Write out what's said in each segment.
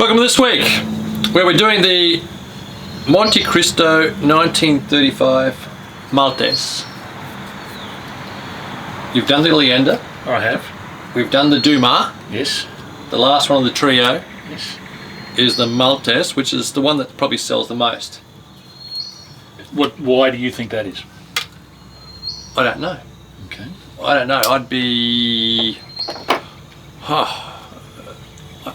Welcome to this week, where we're doing the Montecristo 1935 Maltes. You've done the Leyenda. I have. We've done the Dumas. Yes. The last one of the trio Yes. is the Maltes, which is the one that probably sells the most. Why do you think that is? I don't know. Okay. I don't know. I'd be...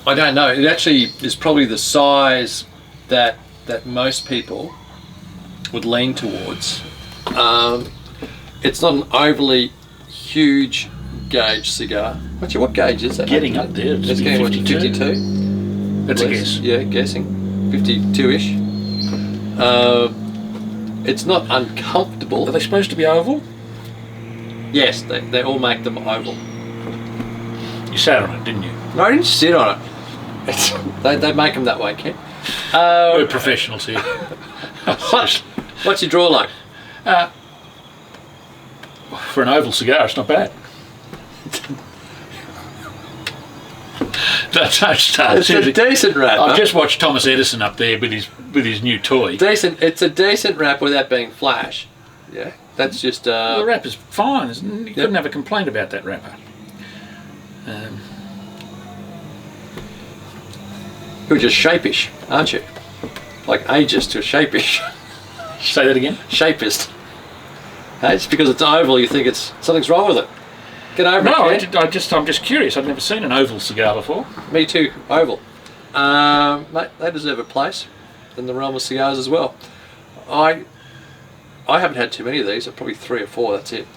I don't know. It actually is probably the size that most people would lean towards. It's not an overly huge gauge cigar. Actually, what gauge is that? Getting up there. It's getting what, 52? That's a guess. Yeah, guessing. 52-ish. It's not uncomfortable. Are they supposed to be oval? Yes, they all make them oval. You sat on it, didn't you? No, I didn't sit on it. They make them that way, Ken. We're professionals here. What's your draw like? For an oval cigar, it's not bad. Don't start. It's a decent wrap. I've just watched Thomas Edison up there with his new toy. Decent. It's a decent wrap without being flash. Yeah, that's just. Well, the wrapper's fine. You couldn't have a complaint about that wrapper. You're just shapish, aren't you? Like ageist to shapish. Say that again. Shapist. Hey, it's because it's oval. You think something's wrong with it. Get over it. No, I'm just curious. I've never seen an oval cigar before. Me too. Oval. Mate, they deserve a place in the realm of cigars as well. I haven't had too many of these. Probably 3 or 4. That's it.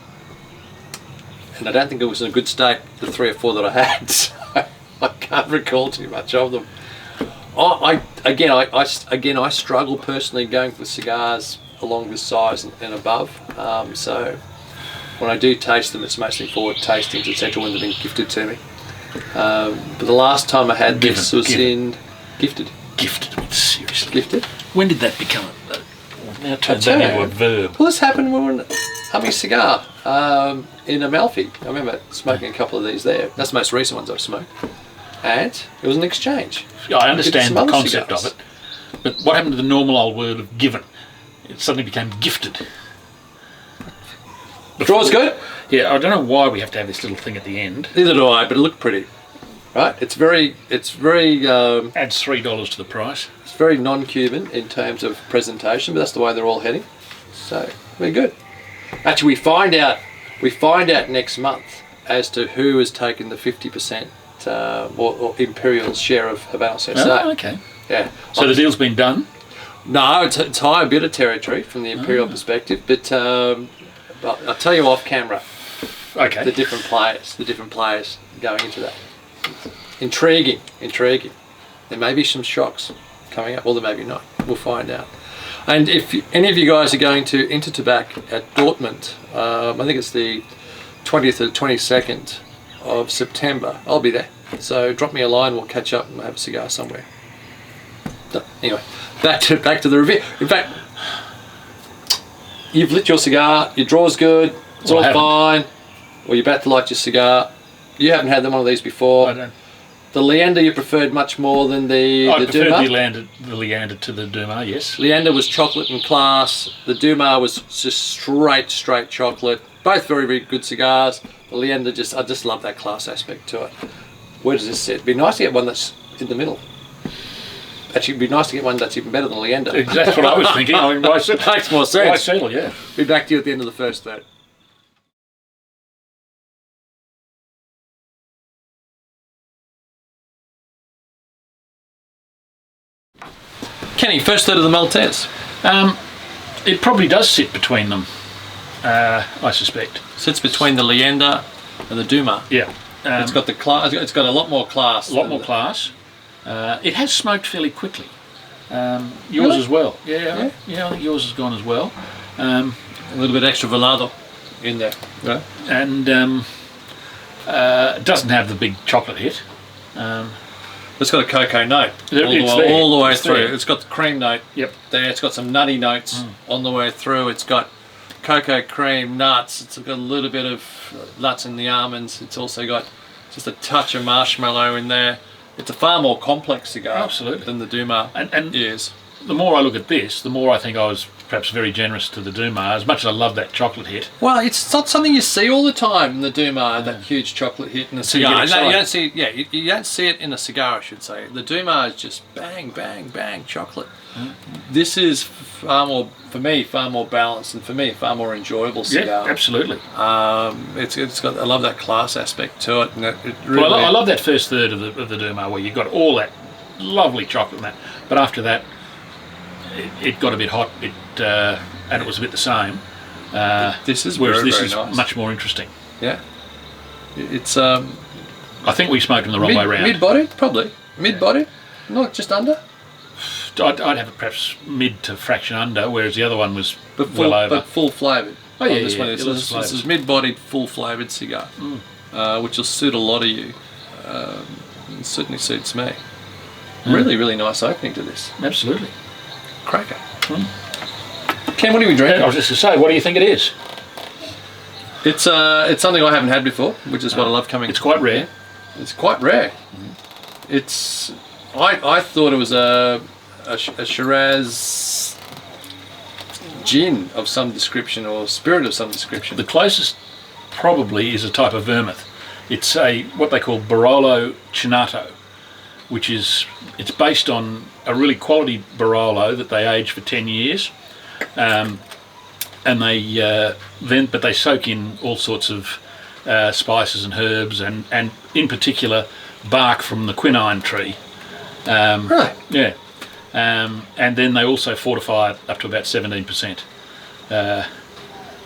And I don't think it was in a good state, the 3 or 4 that I had. So I can't recall too much of them. I struggle personally going for cigars along this size and above. So when I do taste them, it's mostly for tastings, etc. when they've been gifted to me. But the last time I had this was in gifted. Gifted, seriously. Gifted. When did that become? Now turns that into a verb. Well, this happened when we were having a cigar in Amalfi. I remember smoking a couple of these there. That's the most recent ones I've smoked. And it was an exchange. Yeah, I understand the concept of it, but what happened to the normal old word of given? It suddenly became gifted. Draw's good? Yeah, I don't know why we have to have this little thing at the end. Neither do I, but it looked pretty. Right? It's very adds $3 to the price. It's very non-Cuban in terms of presentation, but that's the way they're all heading. So we're good. Actually, we find out next month as to who has taken the 50% or Imperial's share of Alsace. Oh, okay. Yeah. So the deal's been done? No, it's a higher bit of territory from the Imperial perspective, but I'll tell you off camera. Okay. The different players going into that. Intriguing. There may be some shocks coming up, or there may be not. We'll find out. And if any of you guys are going to Intertobac at Dortmund, I think it's the 20th or 22nd of September, I'll be there. So drop me a line, we'll catch up and have a cigar somewhere. Anyway, back to the review. In fact, you've lit your cigar, your draw's good, it's all fine. Well, you're about to light your cigar. You haven't had one of these before. I don't. The Leyenda you preferred much more than the Dumas? I preferred the Leyenda to the Dumas, yes. Leyenda was chocolate and class. The Dumas was just straight chocolate. Both very, very good cigars. The Leyenda, I just love that class aspect to it. Where does this sit? It'd be nice to get one that's in the middle. Actually, it'd be nice to get one that's even better than Leyenda. That's what I was thinking. I mean, it makes more sense. Why settle, yeah. Be back to you at the end of the first third. Kenny, first third of the Maltes. It probably does sit between them, I suspect. Sits between the Leyenda and the Dumas. Yeah. It's got the class. It's got a lot more class. A lot more class. It has smoked fairly quickly. Yours as well. Yeah. I think yours has gone as well. A little bit extra velado in there. Right. And it doesn't have the big chocolate hit. It's got a cocoa note all the way through. It's got the cream note there. It's got some nutty notes on the way through. It's got cocoa cream, nuts. It's got a little bit of nuts in the almonds. It's also got just a touch of marshmallow in there. it's a far more complex cigar Absolutely. than the Dumas And is. the more I look at this, the more I think I was perhaps very generous to the Dumas, as much as I love that chocolate hit. Well, it's not something you see all the time in the Dumas, that huge chocolate hit in a So you cigar. get No, you excited. don't see, you don't see it in a cigar, I should say. The Dumas is just bang, bang, bang, chocolate. This is far more, for me, far more balanced, and for me, far more enjoyable cigar. Yeah, absolutely. It's got, I love that class aspect to it, and it really. Well, I love that first third of the Dumas where you got all that lovely chocolate in that, but after that, it got a bit hot, and it was a bit the same. This is whereas very, this very is nice. much more interesting. Yeah, it's I think we smoked them the wrong way round. mid-bodied, probably mid-bodied, not just under. I'd have it perhaps mid to fraction under, whereas the other one was But full, well over. but full flavoured. Oh, yeah, this yeah, one yeah, is lots of this flavours. is mid-bodied, full flavoured cigar, which will suit a lot of you. It certainly suits me. Really, really nice opening to this. Absolutely. Cracker. Ken, what are we drinking? I was just going to say, what do you think it is? It's something I haven't had before, which is what I love coming. It's quite rare. It's quite rare. It's. I thought it was a Shiraz gin of some description or spirit of some description. The closest probably is a type of vermouth. It's what they call Barolo Chinato, which is it's based on a really quality Barolo that they age for 10 years, and they soak in all sorts of spices and herbs and in particular bark from the quinine tree. Really? Yeah. And then they also fortify it up to about 17%.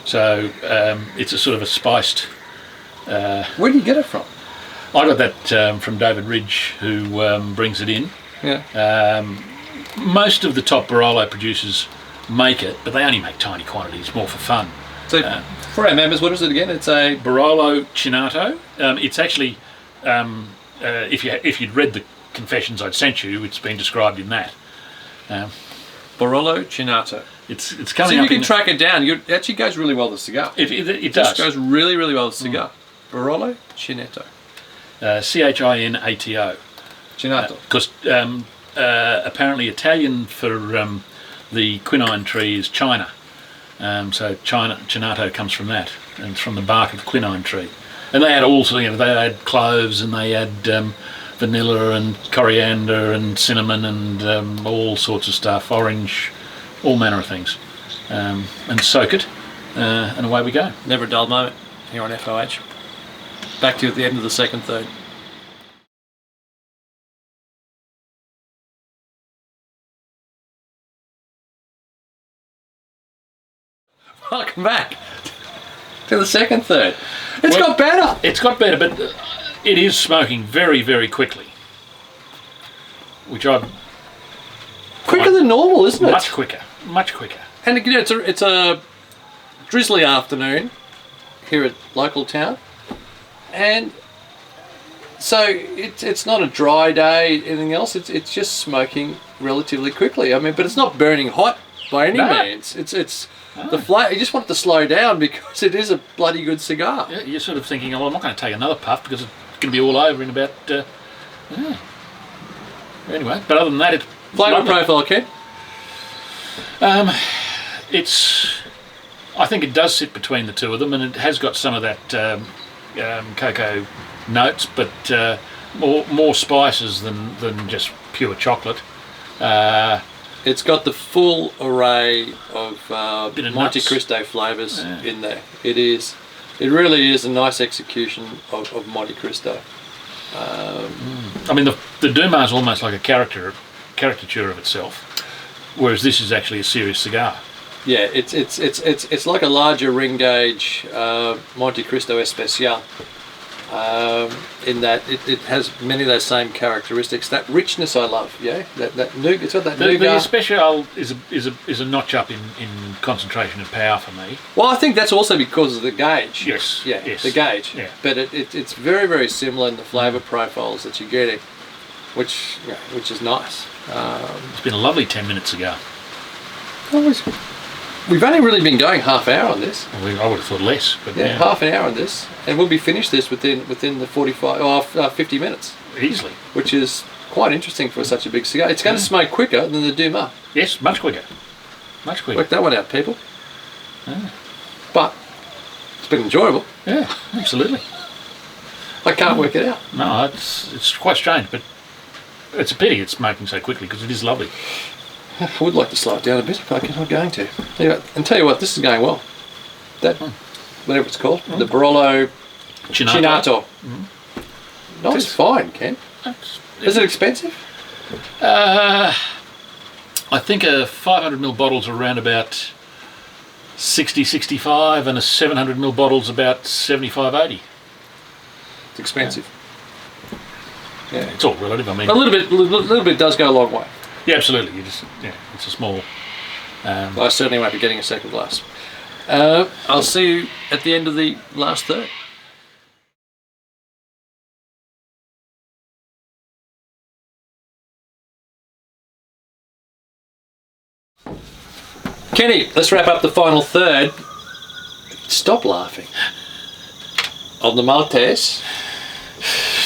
So it's a sort of a spiced. Where do you get it from? I got that from David Ridge, who brings it in. Yeah. Most of the top Barolo producers make it, but they only make tiny quantities, more for fun. So for our members, what is it again? It's a Barolo Chinato. It's actually, if you'd read the confessions I'd sent you, it's been described in that. Barolo Chinato. It's So coming you up. can track it down. It actually goes really well with the cigar. It It does. just goes really, really well with the cigar. Barolo Chinato. Chinato. Chinato. Because apparently Italian for the quinine tree is China. So Chinato comes from that, and it's from the bark of the quinine tree. And they had also, they had cloves and they had vanilla and coriander and cinnamon and all sorts of stuff, orange, all manner of things, and soak it, and away we go. Never a dull moment here on FOH. Back to you at the end of the second third. Welcome back to the second third. It's got better. It's got better, but it is smoking very, very quickly, which I've Quicker than normal, isn't it? much quicker. And it's a drizzly afternoon here at local town, and so it's not a dry day. Anything else? It's just smoking relatively quickly. I mean, but it's not burning hot by any means. It's the flame. You just want it to slow down because it is a bloody good cigar. Yeah, you're sort of thinking, oh, I'm not going to take another puff because it's going to be all over in about. Anyway, but other than that, it's Flavour lovely. profile, Ken. I think it does sit between the two of them, and it has got some of that cocoa notes, but more spices than just pure chocolate. It's got the full array of Bit of Montecristo flavours in there. It really is a nice execution of Montecristo. I mean, the Dumas is almost like a caricature of itself, whereas this is actually a serious cigar. Yeah, it's like a larger ring gauge Montecristo Especial. In that it has many of those same characteristics. That richness I love. Yeah, that nougat. It's got that The nougat. Especial is a notch up in concentration and power for me. Well, I think that's also because of the gauge. Yes. Yeah, Yes. the gauge. Yeah. But it's very, very similar in the flavour profiles that you're getting, which is nice. It's been a lovely 10 minutes ago. we've only really been going half hour on this. I would have thought less, but Yeah, half an hour on this, and we'll be finished this within the 50 minutes, easily. which is quite interesting for such a big cigar. It's going to smoke quicker than the Dumas. Yes, much quicker. Much quicker. Work that one out, people. Yeah. But it's been enjoyable. Yeah, absolutely. I can't work it out. No, it's quite strange, but it's a pity it's smoking so quickly because it is lovely. I would like to slow it down a bit, but I'm not going to. Tell you what, this is going well. That, whatever it's called, the Barolo Chinato. Nice fine, Ken. Is it expensive? I think a 500ml bottle's around about 60, 65, and a 700ml bottle's about 75, 80. It's expensive. Yeah. It's all relative. I mean, a little bit does go a long way. Yeah, absolutely. It's a small. I certainly won't be getting a second glass. I'll see you at the end of the last third. Kenny, let's wrap up the final third. Stop laughing. On the Maltes.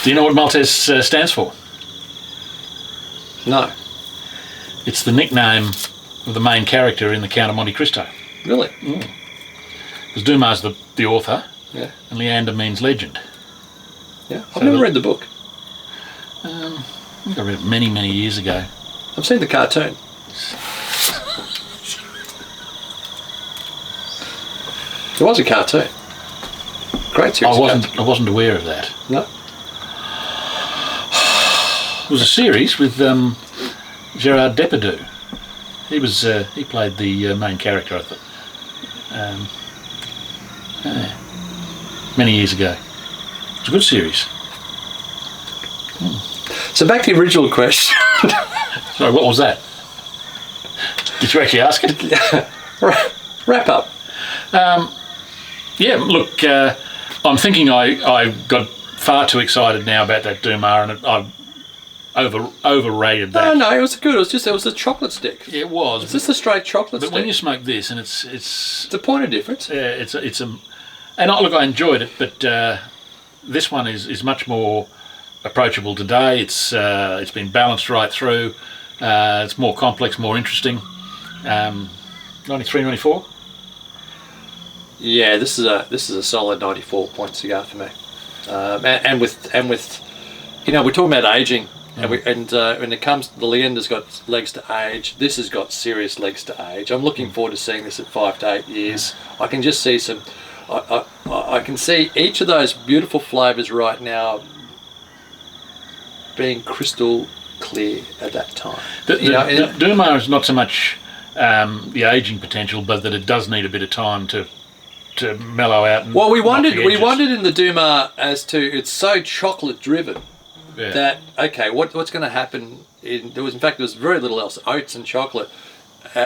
Do you know what Maltes stands for? No. It's the nickname of the main character in the Count of Montecristo. Really? Because Dumas is the author, Yeah. and Leyenda means legend. Yeah. I've never read the book. I think I read it many, many years ago. I've seen the cartoon. There was a cartoon. Great series. I wasn't aware of that. No. It was a series with Gerard Depardieu. He played the main character, I thought. Many years ago. It's a good series. So back to the original question. Sorry, what was that? Did you actually ask it? Wrap up. Yeah, look, I'm thinking I got far too excited now about that Dumas, and I've overrated that. No, it was good. It was a chocolate stick. Yeah, it was. It's just a straight chocolate stick. But when you smoke this, and it's a point of difference. Yeah, and I enjoyed it, but this one is much more approachable today. It's been balanced right through. It's more complex, more interesting. 93, 94. Yeah, this is a solid 94-point cigar for me. And with we're talking about aging, and when it comes, the Leyenda's got legs to age. This has got serious legs to age. I'm looking forward to seeing this at 5 to 8 years. I can just see some. I can see each of those beautiful flavours right now being crystal clear at that time. The Dumas is not so much the aging potential, but that it does need a bit of time to mellow out. Well, we wondered in the Dumas as to it's so chocolate driven that what's going to happen? There was very little else, oats and chocolate.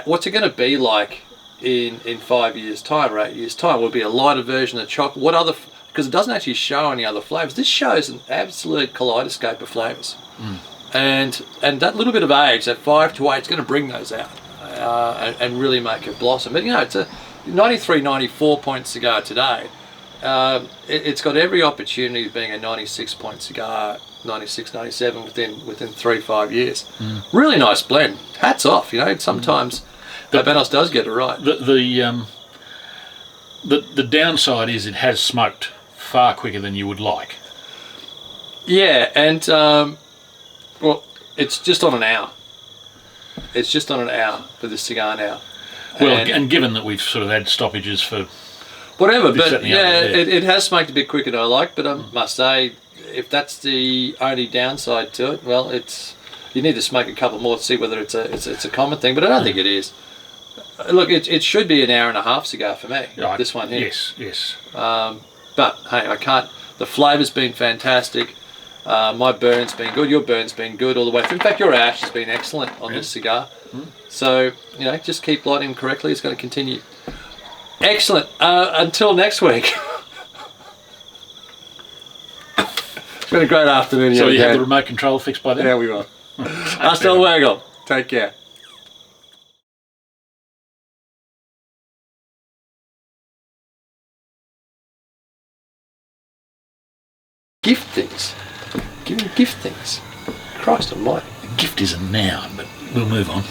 What's it going to be like in 5 years' time or 8 years' time? Will be a lighter version of chocolate. What other? Because it doesn't actually show any other flavours. This shows an absolute kaleidoscope of flavours, and that little bit of age, that 5 to 8, is going to bring those out and really make it blossom. But it's a 93, 94-point cigar today. It's got every opportunity of being a 96-point cigar, 96, 97 within 3-5 years. Really nice blend. Hats off. Sometimes Habanos does get it right. The downside is it has smoked far quicker than you would like. Yeah, and it's just on an hour. It's just on an hour for this cigar now. Well, and given that we've sort of had stoppages for whatever, but it has smoked a bit quicker than I like. But I must say, if that's the only downside to it, well, you need to smoke a couple more to see whether it's a common thing. But I don't think it is. Look, it should be an hour and a half cigar for me. Right. This one here. Yes. But hey, I can't. The flavour's been fantastic. My burn's been good. Your burn's been good all the way through. In fact, your ash has been excellent on this cigar. So just keep lighting them correctly. It's going to continue. Excellent. Until next week. It's been a great afternoon. So you have the remote control fixed by then? Yeah, we will. Hasta luego. Take care. gift things. Give him gift things. Christ almighty. Gift is a noun, but we'll move on.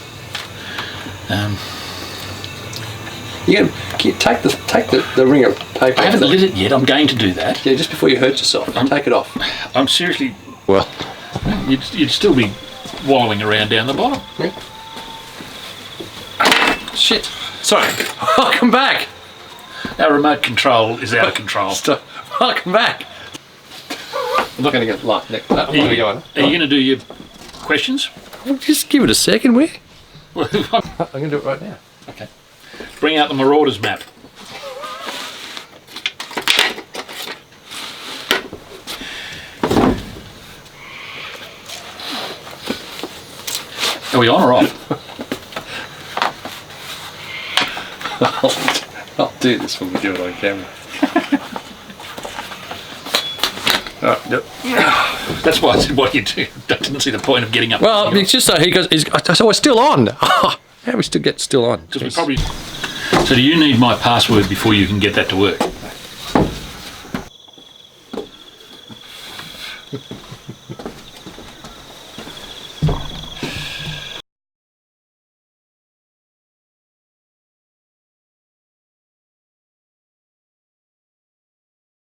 Can you take the ring of paper? I haven't lit it yet. I'm going to do that. Yeah, just before you hurt yourself. Take it off. I'm seriously. Well, you'd still be wallowing around down the bottom. Yeah. Shit. Sorry. Welcome back. Our remote control is out of control. Welcome back. I'm not going to get light next. I'm not going to go on. Are you going to do your questions? Well, just give it a second, will you? Okay. I'm going to do it right now. Bring out the Marauders map. Are we on or off? I'll do this when we do it on camera. Yep. That's why I said what you do. I didn't see the point of getting up. Well, it's just so he goes. So it's still on. How we still on? Because we probably. So do you need my password before you can get that to work?